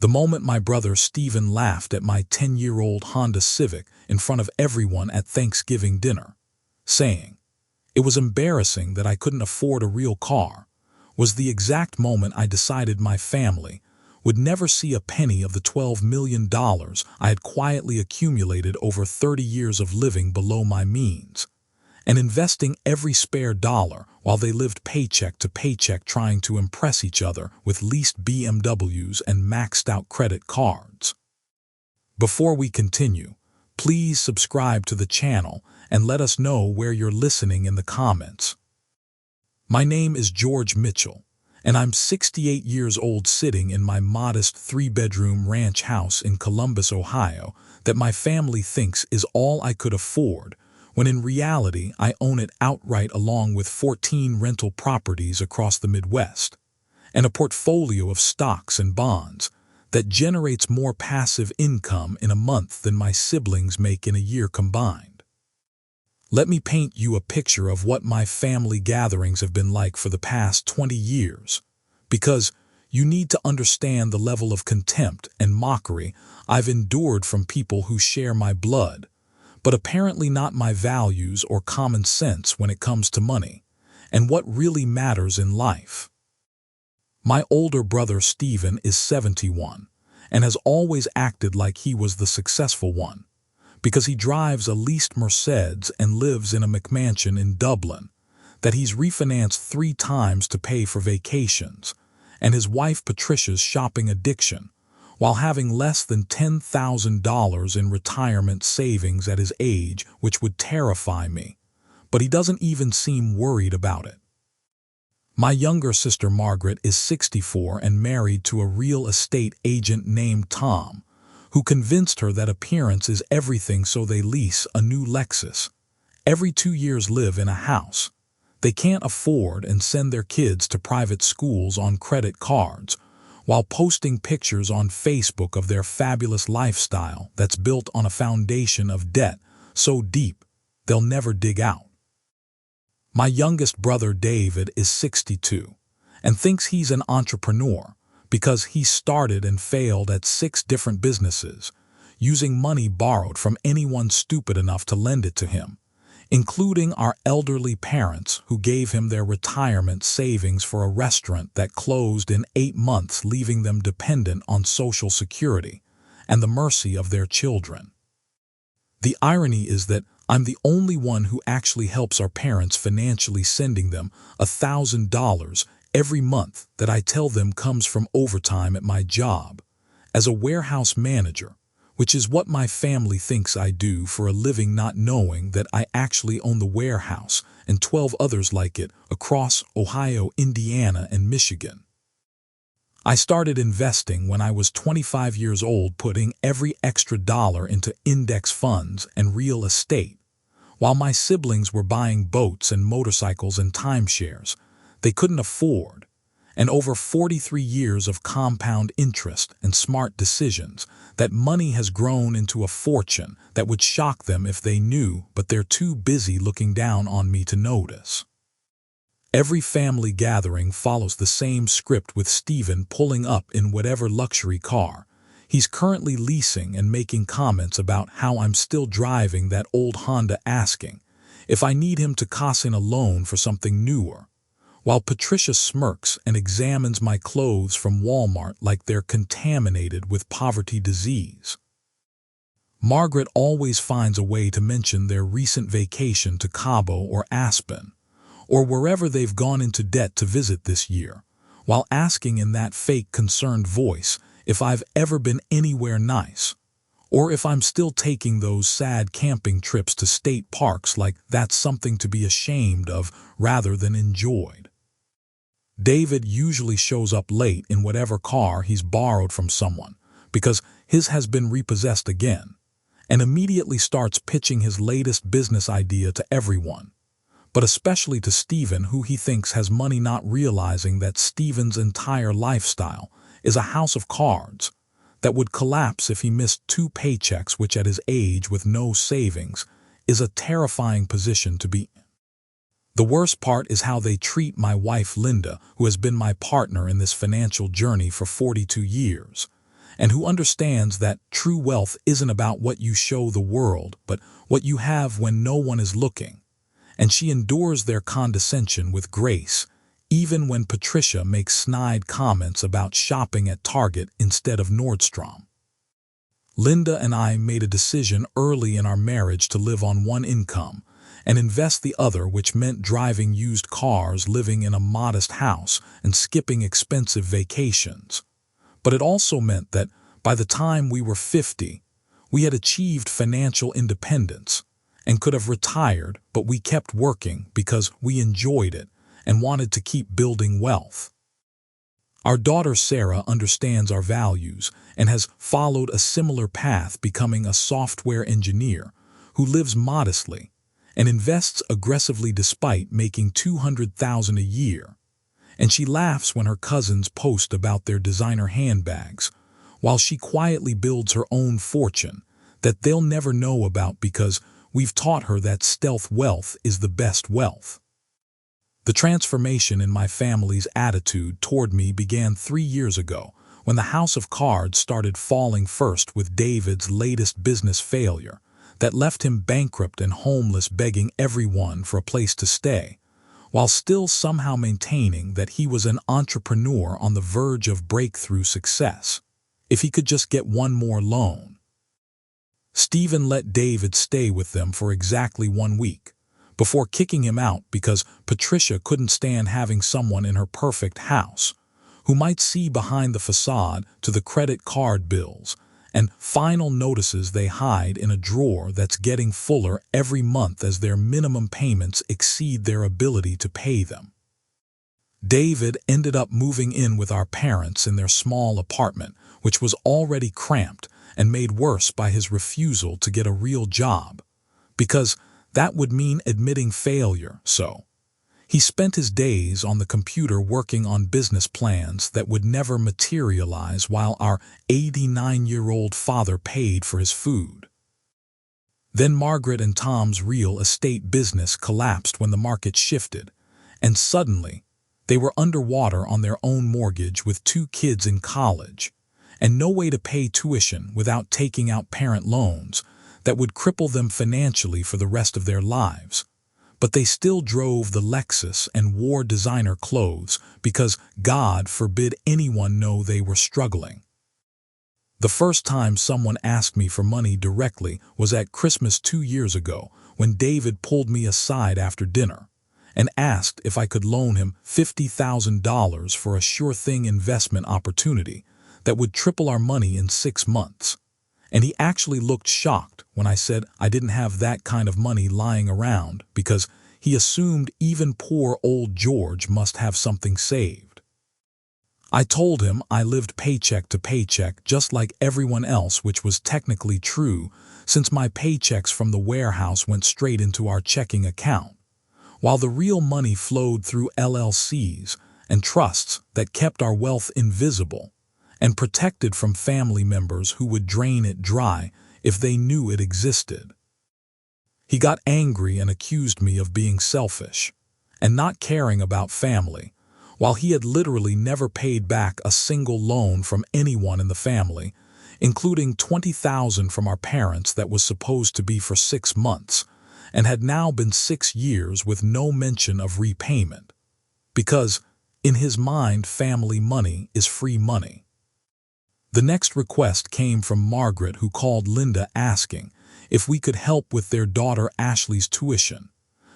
The moment my brother Steven laughed at my 10-year-old Honda Civic in front of everyone at Thanksgiving dinner, saying it was embarrassing that I couldn't afford a real car, was the exact moment I decided my family would never see a penny of the $12 million I had quietly accumulated over 30 years of living below my means, and investing every spare dollar while they lived paycheck to paycheck trying to impress each other with leased BMWs and maxed-out credit cards. Before we continue, please subscribe to the channel and let us know where you're listening in the comments. My name is George Mitchell, and I'm 68 years old sitting in my modest 3-bedroom ranch house in Columbus, Ohio, that my family thinks is all I could afford, when in reality I own it outright along with 14 rental properties across the Midwest, and a portfolio of stocks and bonds that generates more passive income in a month than my siblings make in a year combined. Let me paint you a picture of what my family gatherings have been like for the past 20 years, because you need to understand the level of contempt and mockery I've endured from people who share my blood, but apparently not my values or common sense when it comes to money, and what really matters in life. My older brother Steven is 71, and has always acted like he was the successful one, because he drives a leased Mercedes and lives in a McMansion in Dublin, that he's refinanced 3 times to pay for vacations, and his wife Patricia's shopping addiction, while having less than $10,000 in retirement savings at his age, which would terrify me, but he doesn't even seem worried about it. My younger sister Margaret is 64 and married to a real estate agent named Tom, who convinced her that appearance is everything, so they lease a new Lexus. Every 2 years live in a house they can't afford and send their kids to private schools on credit cards, while posting pictures on Facebook of their fabulous lifestyle that's built on a foundation of debt so deep they'll never dig out. My youngest brother David is 62 and thinks he's an entrepreneur because he started and failed at 6 different businesses, using money borrowed from anyone stupid enough to lend it to him, including our elderly parents who gave him their retirement savings for a restaurant that closed in 8 months, leaving them dependent on Social Security and the mercy of their children. The irony is that I'm the only one who actually helps our parents financially, sending them $1,000 every month that I tell them comes from overtime at my job as a warehouse manager, which is what my family thinks I do for a living, not knowing that I actually own the warehouse and 12 others like it across Ohio, Indiana, and Michigan. I started investing when I was 25 years old, putting every extra dollar into index funds and real estate, while my siblings were buying boats and motorcycles and timeshares they couldn't afford, and over 43 years of compound interest and smart decisions, that money has grown into a fortune that would shock them if they knew, but they're too busy looking down on me to notice. Every family gathering follows the same script, with Steven pulling up in whatever luxury car he's currently leasing and making comments about how I'm still driving that old Honda, asking if I need him to cash in a loan for something newer, while Patricia smirks and examines my clothes from Walmart like they're contaminated with poverty disease. Margaret always finds a way to mention their recent vacation to Cabo or Aspen, or wherever they've gone into debt to visit this year, while asking in that fake concerned voice if I've ever been anywhere nice, or if I'm still taking those sad camping trips to state parks like that's something to be ashamed of rather than enjoyed. David usually shows up late in whatever car he's borrowed from someone, because his has been repossessed again, and immediately starts pitching his latest business idea to everyone, but especially to Steven, who he thinks has money, not realizing that Steven's entire lifestyle is a house of cards that would collapse if he missed 2 paychecks, which at his age with no savings is a terrifying position to be in. The worst part is how they treat my wife Linda, who has been my partner in this financial journey for 42 years, and who understands that true wealth isn't about what you show the world, but what you have when no one is looking. And she endures their condescension with grace, even when Patricia makes snide comments about shopping at Target instead of Nordstrom. Linda and I made a decision early in our marriage to live on one income and invest the other, which meant driving used cars, living in a modest house, and skipping expensive vacations. But it also meant that by the time we were 50, we had achieved financial independence and could have retired, but we kept working because we enjoyed it and wanted to keep building wealth. Our daughter Sarah understands our values and has followed a similar path, becoming a software engineer who lives modestly and invests aggressively despite making $200,000 a year. And she laughs when her cousins post about their designer handbags, while she quietly builds her own fortune that they'll never know about because we've taught her that stealth wealth is the best wealth. The transformation in my family's attitude toward me began 3 years ago when the house of cards started falling, first with David's latest business failure that left him bankrupt and homeless, begging everyone for a place to stay, while still somehow maintaining that he was an entrepreneur on the verge of breakthrough success, if he could just get one more loan. Stephen let David stay with them for exactly 1 week, before kicking him out because Patricia couldn't stand having someone in her perfect house who might see behind the facade to the credit card bills and final notices they hide in a drawer that's getting fuller every month as their minimum payments exceed their ability to pay them. David ended up moving in with our parents in their small apartment, which was already cramped and made worse by his refusal to get a real job, because that would mean admitting failure. So he spent his days on the computer working on business plans that would never materialize while our 89-year-old father paid for his food. Then Margaret and Tom's real estate business collapsed when the market shifted, and suddenly they were underwater on their own mortgage with 2 kids in college and no way to pay tuition without taking out parent loans that would cripple them financially for the rest of their lives. But they still drove the Lexus and wore designer clothes because God forbid anyone know they were struggling. The first time someone asked me for money directly was at Christmas 2 years ago, when David pulled me aside after dinner and asked if I could loan him $50,000 for a sure-thing investment opportunity that would triple our money in 6 months. And he actually looked shocked when I said I didn't have that kind of money lying around, because he assumed even poor old George must have something saved. I told him I lived paycheck to paycheck just like everyone else, which was technically true since my paychecks from the warehouse went straight into our checking account, while the real money flowed through LLCs and trusts that kept our wealth invisible and protected from family members who would drain it dry if they knew it existed. He got angry and accused me of being selfish and not caring about family, while he had literally never paid back a single loan from anyone in the family, including $20,000 from our parents that was supposed to be for 6 months and had now been 6 years with no mention of repayment, because in his mind family money is free money. The next request came from Margaret, who called Linda asking if we could help with their daughter Ashley's tuition,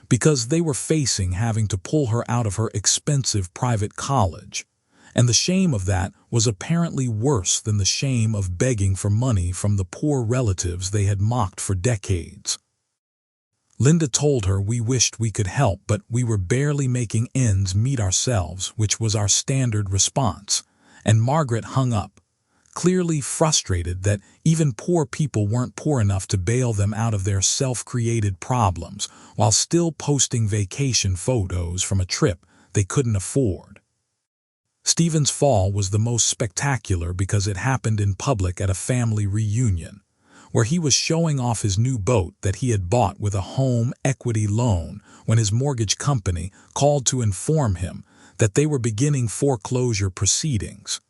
because they were facing having to pull her out of her expensive private college, and the shame of that was apparently worse than the shame of begging for money from the poor relatives they had mocked for decades. Linda told her we wished we could help, but we were barely making ends meet ourselves, which was our standard response, and Margaret hung up, clearly frustrated that even poor people weren't poor enough to bail them out of their self-created problems while still posting vacation photos from a trip they couldn't afford. Stephen's fall was the most spectacular because it happened in public at a family reunion, where he was showing off his new boat that he had bought with a home equity loan when his mortgage company called to inform him that they were beginning foreclosure proceedings,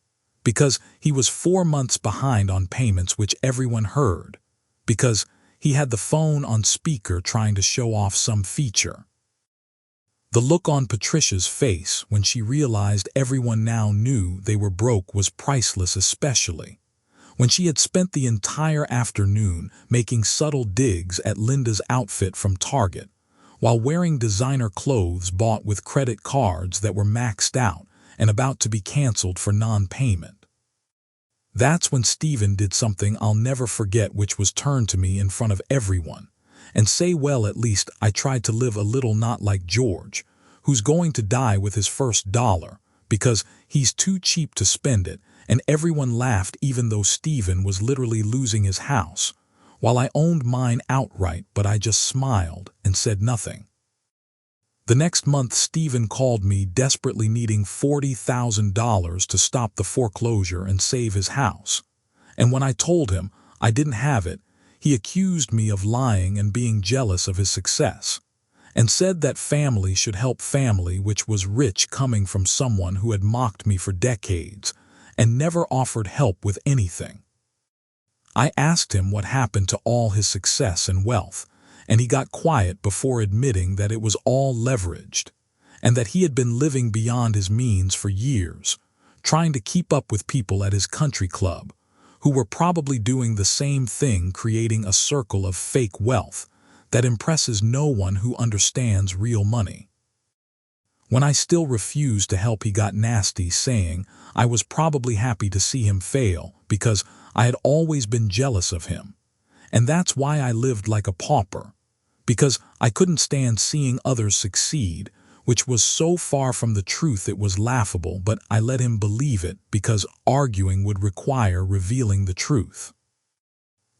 because he was 4 months behind on payments which everyone heard, because he had the phone on speaker trying to show off some feature. The look on Patricia's face when she realized everyone now knew they were broke was priceless, especially when she had spent the entire afternoon making subtle digs at Linda's outfit from Target, while wearing designer clothes bought with credit cards that were maxed out and about to be canceled for non-payment. That's when Stephen did something I'll never forget, which was turn to me in front of everyone and say, well, at least I tried to live a little, not like George, who's going to die with his first dollar because he's too cheap to spend it, and everyone laughed even though Stephen was literally losing his house, while I owned mine outright, but I just smiled and said nothing. The next month, Stephen called me desperately needing $40,000 to stop the foreclosure and save his house, and when I told him I didn't have it, he accused me of lying and being jealous of his success, and said that family should help family, which was rich coming from someone who had mocked me for decades and never offered help with anything. I asked him what happened to all his success and wealth, and he got quiet before admitting that it was all leveraged, and that he had been living beyond his means for years, trying to keep up with people at his country club, who were probably doing the same thing, creating a circle of fake wealth that impresses no one who understands real money. When I still refused to help, he got nasty, saying I was probably happy to see him fail because I had always been jealous of him, and that's why I lived like a pauper, because I couldn't stand seeing others succeed, which was so far from the truth it was laughable, but I let him believe it because arguing would require revealing the truth.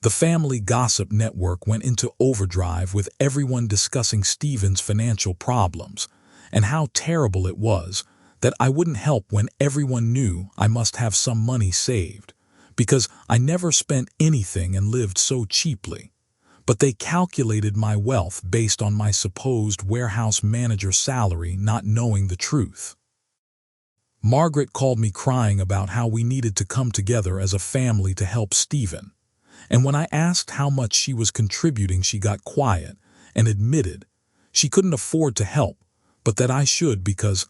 The family gossip network went into overdrive with everyone discussing Stephen's financial problems and how terrible it was that I wouldn't help when everyone knew I must have some money saved, because I never spent anything and lived so cheaply. But they calculated my wealth based on my supposed warehouse manager salary, not knowing the truth. Margaret called me crying about how we needed to come together as a family to help Stephen, and when I asked how much she was contributing, she got quiet and admitted she couldn't afford to help, but that I should because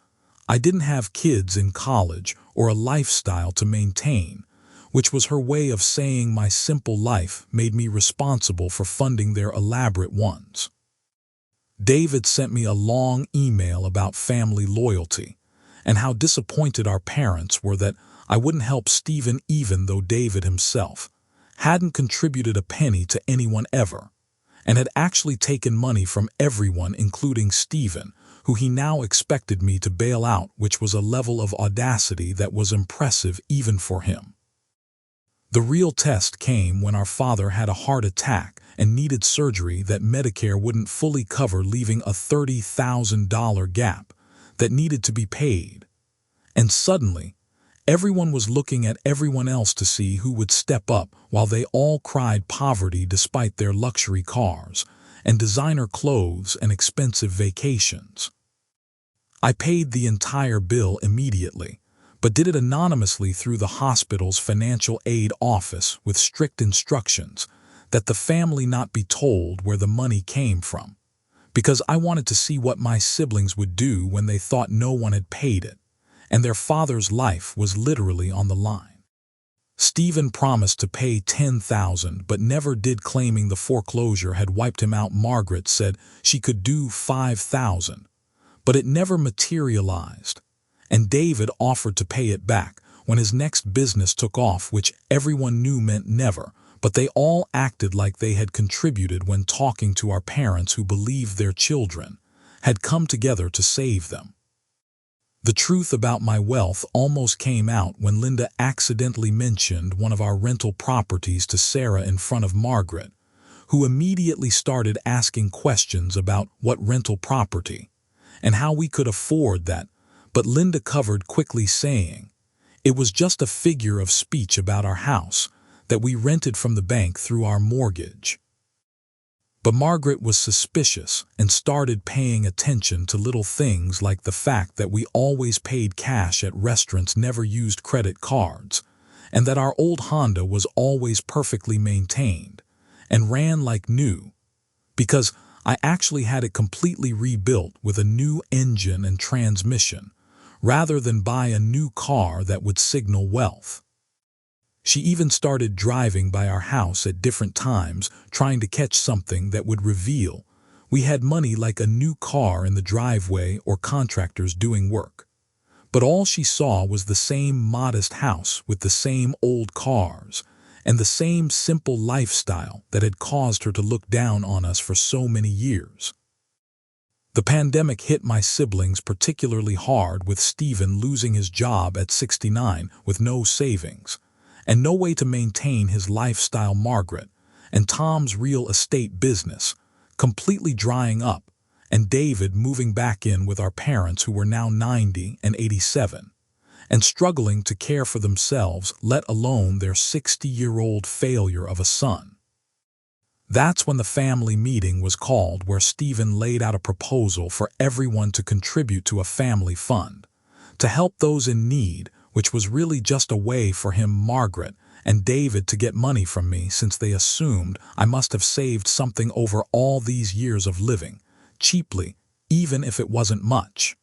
I didn't have kids in college or a lifestyle to maintain, which was her way of saying my simple life made me responsible for funding their elaborate ones. David sent me a long email about family loyalty and how disappointed our parents were that I wouldn't help Stephen, even though David himself hadn't contributed a penny to anyone ever, and had actually taken money from everyone, including Stephen, who he now expected me to bail out, which was a level of audacity that was impressive even for him. The real test came when our father had a heart attack and needed surgery that Medicare wouldn't fully cover, leaving a $30,000 gap that needed to be paid. And suddenly, everyone was looking at everyone else to see who would step up, while they all cried poverty despite their luxury cars and designer clothes and expensive vacations. I paid the entire bill immediately, but did it anonymously through the hospital's financial aid office with strict instructions that the family not be told where the money came from, because I wanted to see what my siblings would do when they thought no one had paid it, and their father's life was literally on the line. Stephen promised to pay $10,000 but never did, claiming the foreclosure had wiped him out. Margaret said she could do $5,000, but it never materialized, and David offered to pay it back when his next business took off, which everyone knew meant never, but they all acted like they had contributed when talking to our parents, who believed their children had come together to save them. The truth about my wealth almost came out when Linda accidentally mentioned one of our rental properties to Sarah in front of Margaret, who immediately started asking questions about what rental property and how we could afford that, but Linda covered quickly, saying it was just a figure of speech about our house that we rented from the bank through our mortgage. But Margaret was suspicious and started paying attention to little things like the fact that we always paid cash at restaurants, never used credit cards, and that our old Honda was always perfectly maintained and ran like new, because I actually had it completely rebuilt with a new engine and transmission, rather than buy a new car that would signal wealth. She even started driving by our house at different times, trying to catch something that would reveal we had money, like a new car in the driveway or contractors doing work. But all she saw was the same modest house with the same old cars and the same simple lifestyle that had caused her to look down on us for so many years. The pandemic hit my siblings particularly hard, with Stephen losing his job at 69 with no savings and no way to maintain his lifestyle, Margaret and Tom's real estate business completely drying up, and David moving back in with our parents, who were now 90 and 87, and struggling to care for themselves, let alone their 60-year-old failure of a son. That's when the family meeting was called, where Stephen laid out a proposal for everyone to contribute to a family fund to help those in need, which was really just a way for him, Margaret, and David to get money from me, since they assumed I must have saved something over all these years of living cheaply, even if it wasn't much.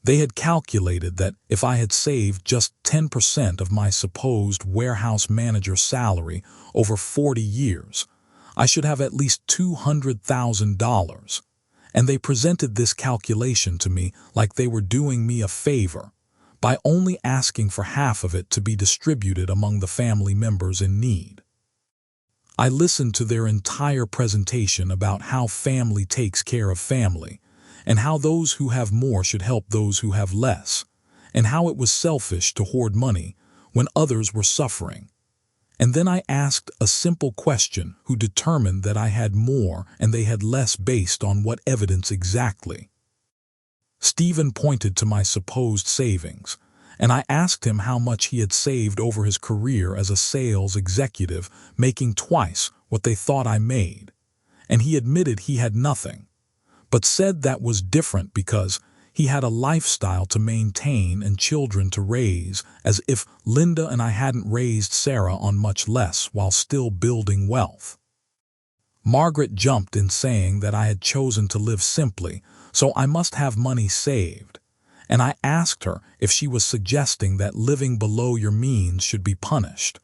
They had calculated that if I had saved just 10% of my supposed warehouse manager salary over 40 years, I should have at least $200,000, and they presented this calculation to me like they were doing me a favor by only asking for half of it to be distributed among the family members in need. I listened to their entire presentation about how family takes care of family, and how those who have more should help those who have less, and how it was selfish to hoard money when others were suffering. And then I asked a simple question: who determined that I had more and they had less, based on what evidence exactly? Stephen pointed to my supposed savings, and I asked him how much he had saved over his career as a sales executive, making twice what they thought I made, and he admitted he had nothing, but said that was different because he had a lifestyle to maintain and children to raise, as if Linda and I hadn't raised Sarah on much less while still building wealth. Margaret jumped in, saying that I had chosen to live simply, so I must have money saved, and I asked her if she was suggesting that living below your means should be punished,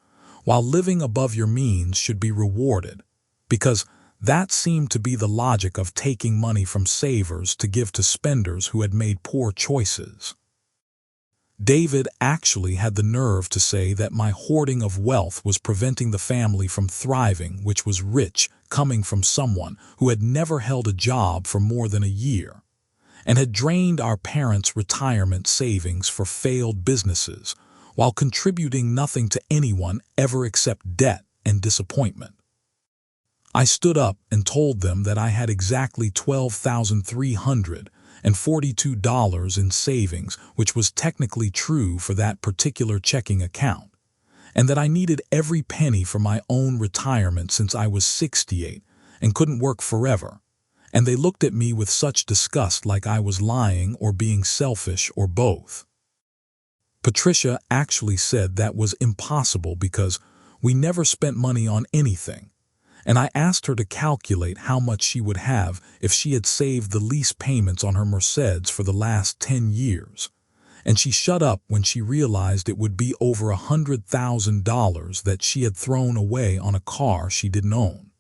while living above your means should be rewarded, because that seemed to be the logic of taking money from savers to give to spenders who had made poor choices. David actually had the nerve to say that my hoarding of wealth was preventing the family from thriving, which was rich, coming from someone who had never held a job for more than a year, and had drained our parents' retirement savings for failed businesses, while contributing nothing to anyone ever except debt and disappointment. I stood up and told them that I had exactly $12,342 in savings, which was technically true for that particular checking account, and that I needed every penny for my own retirement since I was 68 and couldn't work forever, and they looked at me with such disgust, like I was lying or being selfish or both. Patricia actually said that was impossible because we never spent money on anything, and I asked her to calculate how much she would have if she had saved the lease payments on her Mercedes for the last 10 years, and she shut up when she realized it would be over $100,000 that she had thrown away on a car she didn't own.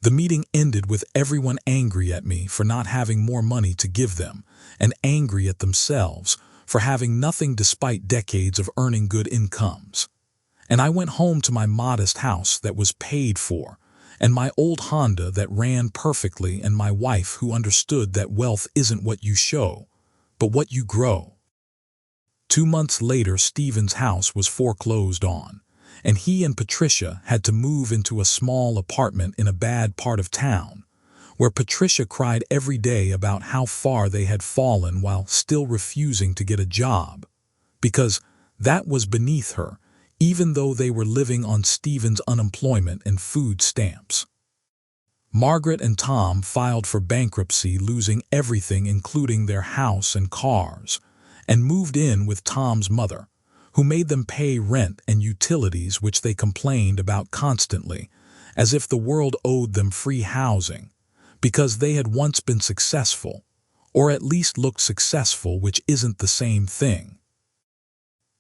The meeting ended with everyone angry at me for not having more money to give them, and angry at themselves for having nothing despite decades of earning good incomes. And I went home to my modest house that was paid for, and my old Honda that ran perfectly, and my wife who understood that wealth isn't what you show, but what you grow. 2 months later, Stephen's house was foreclosed on, and he and Patricia had to move into a small apartment in a bad part of town, where Patricia cried every day about how far they had fallen while still refusing to get a job, because that was beneath her, even though they were living on Stephen's unemployment and food stamps. Margaret and Tom filed for bankruptcy, losing everything including their house and cars, and moved in with Tom's mother, who made them pay rent and utilities which they complained about constantly, as if the world owed them free housing, because they had once been successful, or at least looked successful, which isn't the same thing.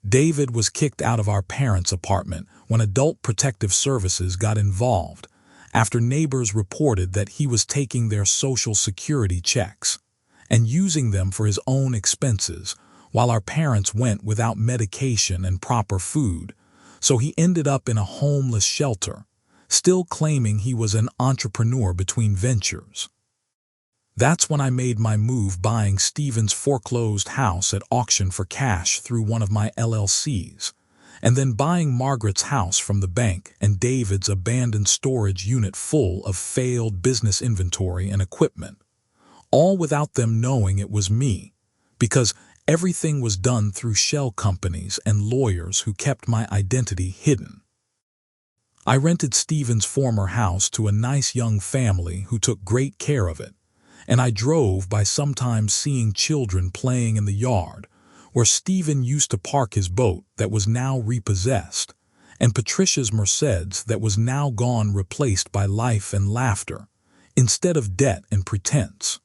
David was kicked out of our parents' apartment when Adult Protective Services got involved, after neighbors reported that he was taking their Social Security checks and using them for his own expenses, while our parents went without medication and proper food, so he ended up in a homeless shelter, still claiming he was an entrepreneur between ventures. That's when I made my move, buying Stephen's foreclosed house at auction for cash through one of my LLCs, and then buying Margaret's house from the bank and David's abandoned storage unit full of failed business inventory and equipment, all without them knowing it was me, because everything was done through shell companies and lawyers who kept my identity hidden. I rented Stephen's former house to a nice young family who took great care of it, and I drove by, sometimes seeing children playing in the yard where Stephen used to park his boat that was now repossessed, and Patricia's Mercedes that was now gone, replaced by life and laughter instead of debt and pretense.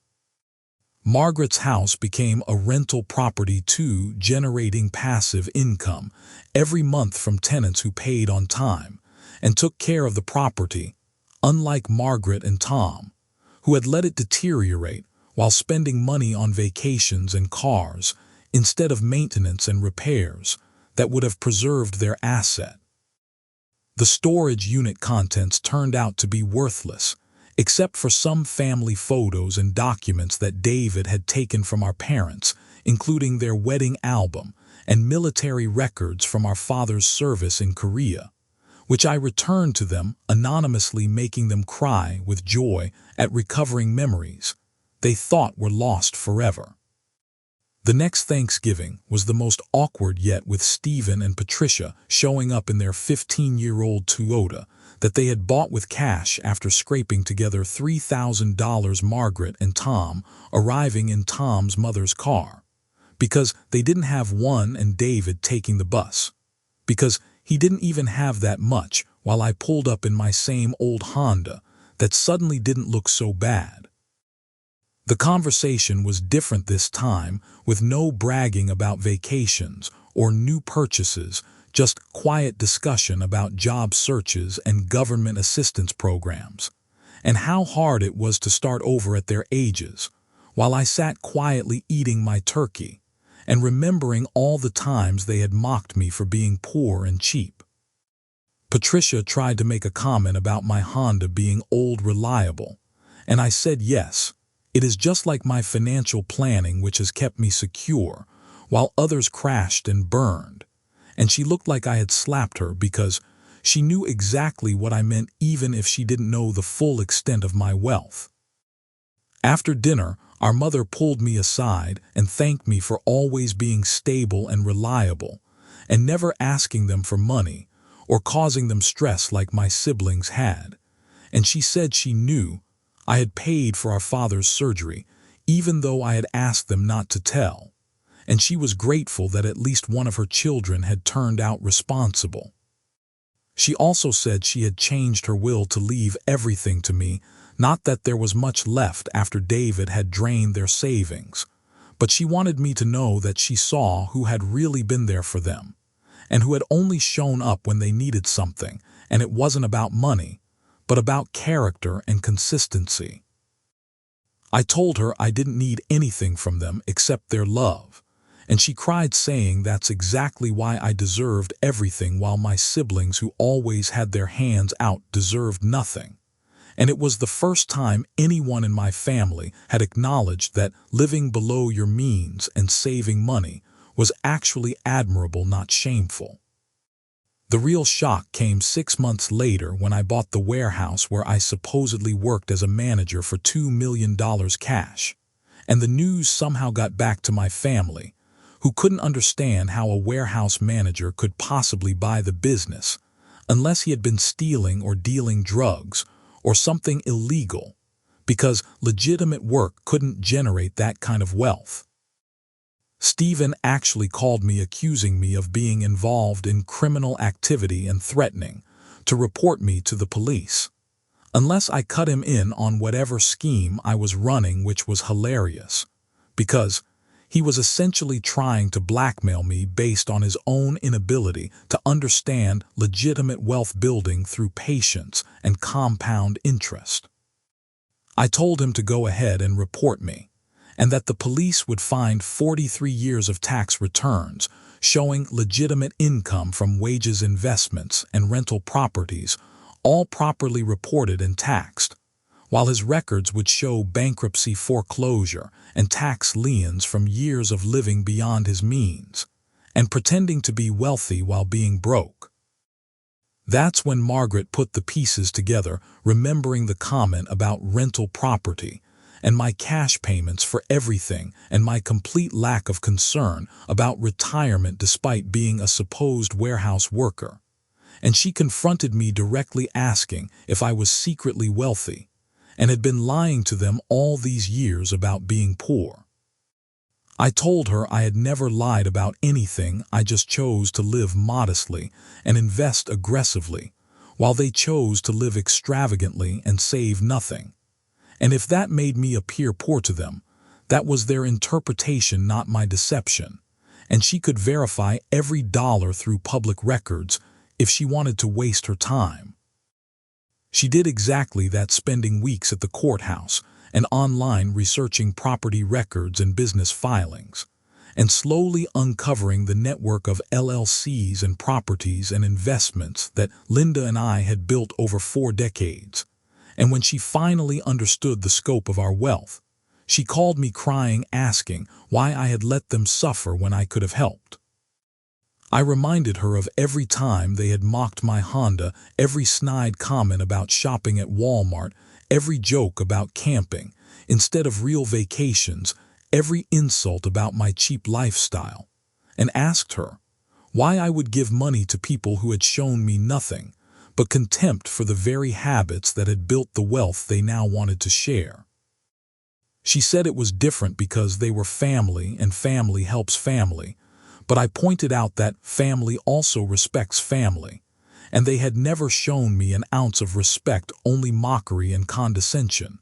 Margaret's house became a rental property too, generating passive income every month from tenants who paid on time and took care of the property, unlike Margaret and Tom, who had let it deteriorate while spending money on vacations and cars instead of maintenance and repairs that would have preserved their asset. The storage unit contents turned out to be worthless, except for some family photos and documents that David had taken from our parents, including their wedding album and military records from our father's service in Korea, which I returned to them anonymously, making them cry with joy at recovering memories they thought were lost forever. The next Thanksgiving was the most awkward yet, with Stephen and Patricia showing up in their 15-year-old Toyota that they had bought with cash after scraping together $3,000. Margaret and Tom arriving in Tom's mother's car, because they didn't have one, and David taking the bus, because he didn't even have that much, while I pulled up in my same old Honda that suddenly didn't look so bad. The conversation was different this time, with no bragging about vacations or new purchases, just quiet discussion about job searches and government assistance programs, and how hard it was to start over at their ages, while I sat quietly eating my turkey and remembering all the times they had mocked me for being poor and cheap. Patricia tried to make a comment about my Honda being old reliable, and I said yes. It is just like my financial planning, which has kept me secure, while others crashed and burned. And she looked like I had slapped her, because she knew exactly what I meant, even if she didn't know the full extent of my wealth. After dinner, our mother pulled me aside and thanked me for always being stable and reliable, and never asking them for money or causing them stress like my siblings had. And she said she knew I had paid for our father's surgery, even though I had asked them not to tell, and she was grateful that at least one of her children had turned out responsible. She also said she had changed her will to leave everything to me, not that there was much left after David had drained their savings, but she wanted me to know that she saw who had really been there for them, and who had only shown up when they needed something, and it wasn't about money, but about character and consistency. I told her I didn't need anything from them except their love, and she cried, saying that's exactly why I deserved everything, while my siblings, who always had their hands out, deserved nothing. And it was the first time anyone in my family had acknowledged that living below your means and saving money was actually admirable, not shameful. The real shock came 6 months later, when I bought the warehouse where I supposedly worked as a manager for $2 million cash, and the news somehow got back to my family, who couldn't understand how a warehouse manager could possibly buy the business unless he had been stealing or dealing drugs, or something illegal, because legitimate work couldn't generate that kind of wealth. Stephen actually called me, accusing me of being involved in criminal activity and threatening to report me to the police unless I cut him in on whatever scheme I was running, which was hilarious, because he was essentially trying to blackmail me based on his own inability to understand legitimate wealth building through patience and compound interest. I told him to go ahead and report me, and that the police would find 43 years of tax returns showing legitimate income from wages, investments, and rental properties, all properly reported and taxed, while his records would show bankruptcy, foreclosure, and tax liens from years of living beyond his means, and pretending to be wealthy while being broke. That's when Margaret put the pieces together, remembering the comment about rental property, and my cash payments for everything, and my complete lack of concern about retirement despite being a supposed warehouse worker. And she confronted me directly, asking if I was secretly wealthy and had been lying to them all these years about being poor. I told her I had never lied about anything. I just chose to live modestly and invest aggressively, while they chose to live extravagantly and save nothing. And if that made me appear poor to them, that was their interpretation, not my deception. And she could verify every dollar through public records if she wanted to waste her time. She did exactly that, spending weeks at the courthouse and online researching property records and business filings, and slowly uncovering the network of LLCs and properties and investments that Linda and I had built over 4 decades. And when she finally understood the scope of our wealth, she called me crying, asking why I had let them suffer when I could have helped. I reminded her of every time they had mocked my Honda, every snide comment about shopping at Walmart, every joke about camping instead of real vacations, every insult about my cheap lifestyle, and asked her why I would give money to people who had shown me nothing but contempt for the very habits that had built the wealth they now wanted to share. She said it was different because they were family and family helps family, but I pointed out that family also respects family, and they had never shown me an ounce of respect, only mockery and condescension,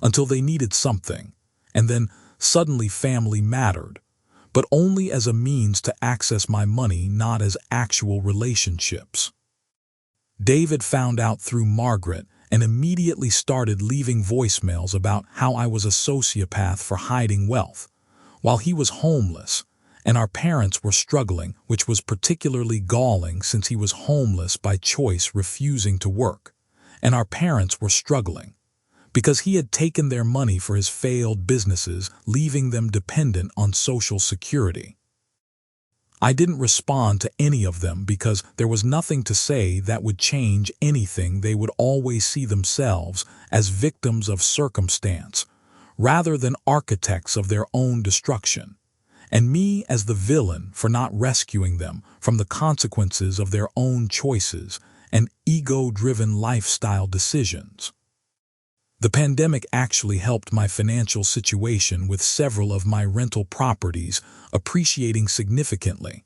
until they needed something, and then suddenly family mattered, but only as a means to access my money, not as actual relationships. David found out through Margaret and immediately started leaving voicemails about how I was a sociopath for hiding wealth, while he was homeless, and our parents were struggling, which was particularly galling since he was homeless by choice, refusing to work, and our parents were struggling because he had taken their money for his failed businesses, leaving them dependent on Social Security. I didn't respond to any of them because there was nothing to say that would change anything. They would always see themselves as victims of circumstance rather than architects of their own destruction, and me as the villain for not rescuing them from the consequences of their own choices and ego-driven lifestyle decisions. The pandemic actually helped my financial situation, with several of my rental properties appreciating significantly,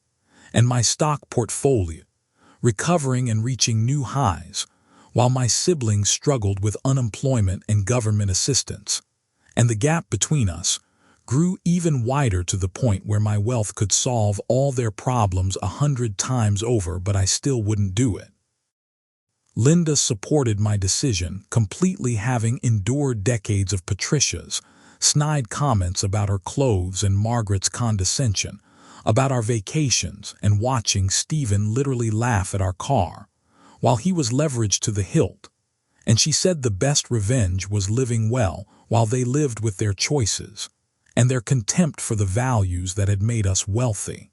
and my stock portfolio recovering and reaching new highs, while my siblings struggled with unemployment and government assistance, and the gap between us grew even wider to the point where my wealth could solve all their problems 100 times over, but I still wouldn't do it. Linda supported my decision completely, having endured decades of Patricia's snide comments about her clothes and Margaret's condescension about our vacations, and watching Stephen literally laugh at our car while he was leveraged to the hilt. And she said the best revenge was living well while they lived with their choices and their contempt for the values that had made us wealthy.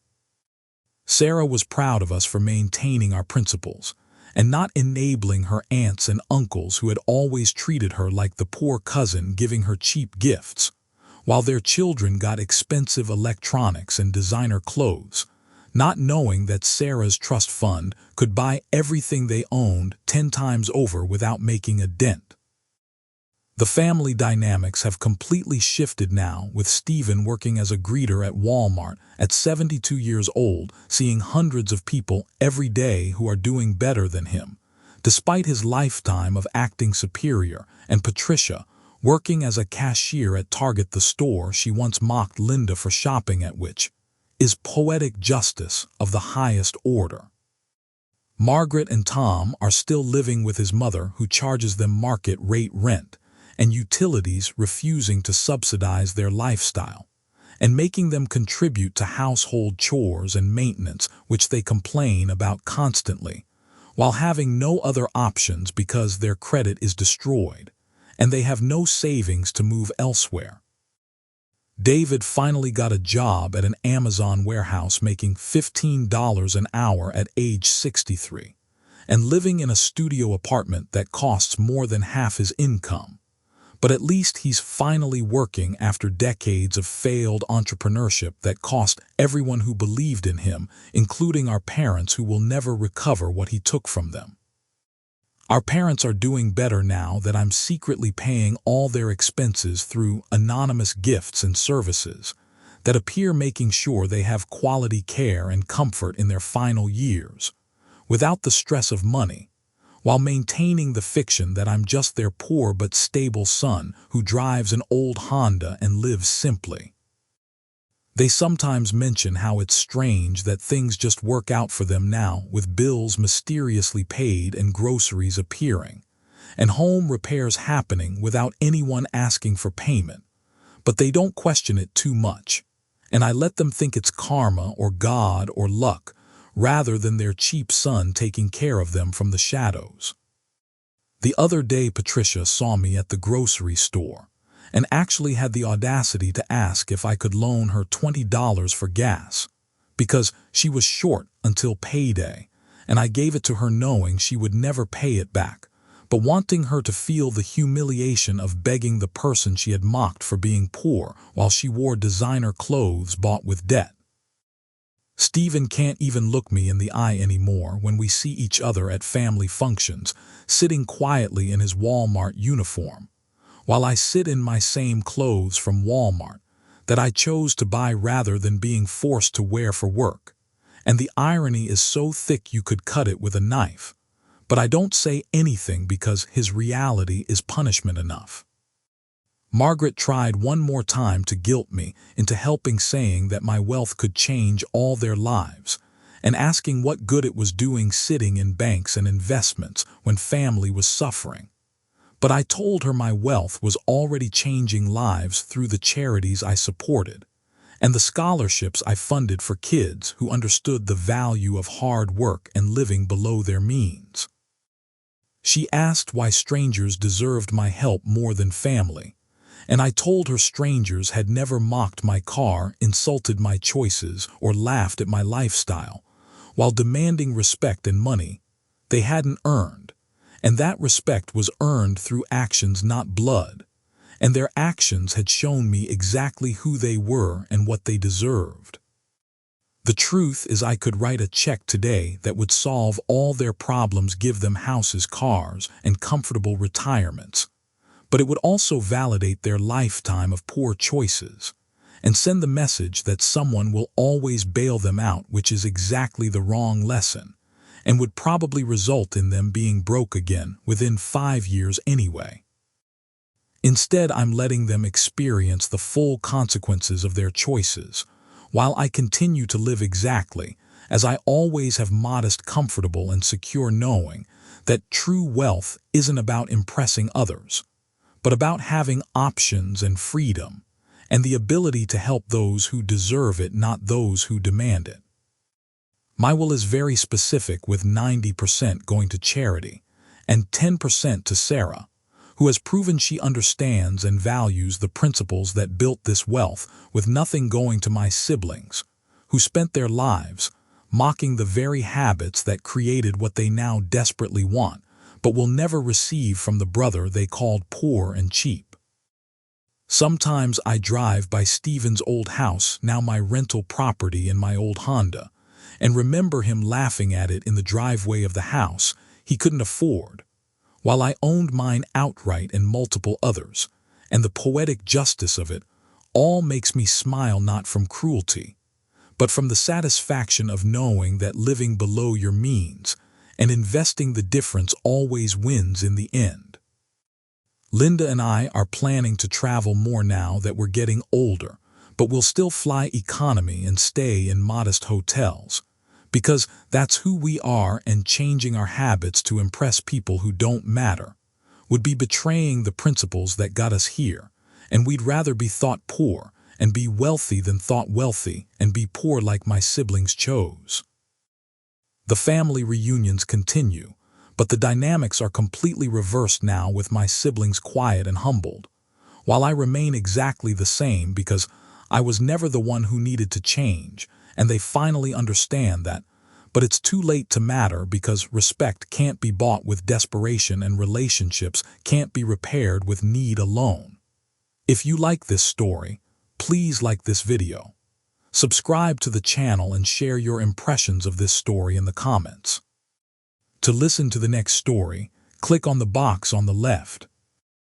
Sarah was proud of us for maintaining our principles and not enabling her aunts and uncles who had always treated her like the poor cousin, giving her cheap gifts, while their children got expensive electronics and designer clothes, not knowing that Sarah's trust fund could buy everything they owned 10 times over without making a dent. The family dynamics have completely shifted now, with Stephen working as a greeter at Walmart at 72 years old, seeing hundreds of people every day who are doing better than him, despite his lifetime of acting superior, and Patricia, working as a cashier at Target, the store she once mocked Linda for shopping at, which is poetic justice of the highest order. Margaret and Tom are still living with his mother, who charges them market rate rent, and utilities refusing to subsidize their lifestyle, and making them contribute to household chores and maintenance, which they complain about constantly, while having no other options because their credit is destroyed, and they have no savings to move elsewhere. David finally got a job at an Amazon warehouse, making $15 an hour at age 63, and living in a studio apartment that costs more than half his income. But at least he's finally working after decades of failed entrepreneurship that cost everyone who believed in him, including our parents, who will never recover what he took from them. Our parents are doing better now that I'm secretly paying all their expenses through anonymous gifts and services that appear, making sure they have quality care and comfort in their final years, without the stress of money, while maintaining the fiction that I'm just their poor but stable son who drives an old Honda and lives simply. They sometimes mention how it's strange that things just work out for them now, with bills mysteriously paid and groceries appearing, and home repairs happening without anyone asking for payment. But they don't question it too much, and I let them think it's karma or God or luck, rather than their cheap son taking care of them from the shadows. The other day, Patricia saw me at the grocery store and actually had the audacity to ask if I could loan her $20 for gas, because she was short until payday, and I gave it to her knowing she would never pay it back, but wanting her to feel the humiliation of begging the person she had mocked for being poor while she wore designer clothes bought with debt. Stephen can't even look me in the eye anymore when we see each other at family functions, sitting quietly in his Walmart uniform, while I sit in my same clothes from Walmart that I chose to buy rather than being forced to wear for work. And the irony is so thick you could cut it with a knife, but I don't say anything because his reality is punishment enough. Margaret tried one more time to guilt me into helping, saying that my wealth could change all their lives, and asking what good it was doing sitting in banks and investments when family was suffering. But I told her my wealth was already changing lives through the charities I supported, and the scholarships I funded for kids who understood the value of hard work and living below their means. She asked why strangers deserved my help more than family, and I told her strangers had never mocked my car, insulted my choices, or laughed at my lifestyle, while demanding respect and money they hadn't earned, and that respect was earned through actions, not blood, and their actions had shown me exactly who they were and what they deserved. The truth is, I could write a check today that would solve all their problems, give them houses, cars, and comfortable retirements, but it would also validate their lifetime of poor choices and send the message that someone will always bail them out, which is exactly the wrong lesson, and would probably result in them being broke again within 5 years anyway. Instead, I'm letting them experience the full consequences of their choices, while I continue to live exactly as I always have, modest, comfortable, and secure, knowing that true wealth isn't about impressing others, but about having options and freedom, and the ability to help those who deserve it, not those who demand it. My will is very specific, with 90% going to charity and 10% to Sarah, who has proven she understands and values the principles that built this wealth, with nothing going to my siblings, who spent their lives mocking the very habits that created what they now desperately want, but will never receive from the brother they called poor and cheap. Sometimes I drive by Stephen's old house, now my rental property, in my old Honda, and remember him laughing at it in the driveway of the house he couldn't afford, while I owned mine outright and multiple others, and the poetic justice of it all makes me smile not from cruelty, but from the satisfaction of knowing that living below your means and investing the difference always wins in the end. Linda and I are planning to travel more now that we're getting older, but we'll still fly economy and stay in modest hotels, because that's who we are, and changing our habits to impress people who don't matter would be betraying the principles that got us here, and we'd rather be thought poor and be wealthy than thought wealthy and be poor like my siblings chose. The family reunions continue, but the dynamics are completely reversed now, with my siblings quiet and humbled, while I remain exactly the same because I was never the one who needed to change, and they finally understand that. But it's too late to matter, because respect can't be bought with desperation and relationships can't be repaired with need alone. If you like this story, please like this video. Subscribe to the channel and share your impressions of this story in the comments. To listen to the next story, click on the box on the left.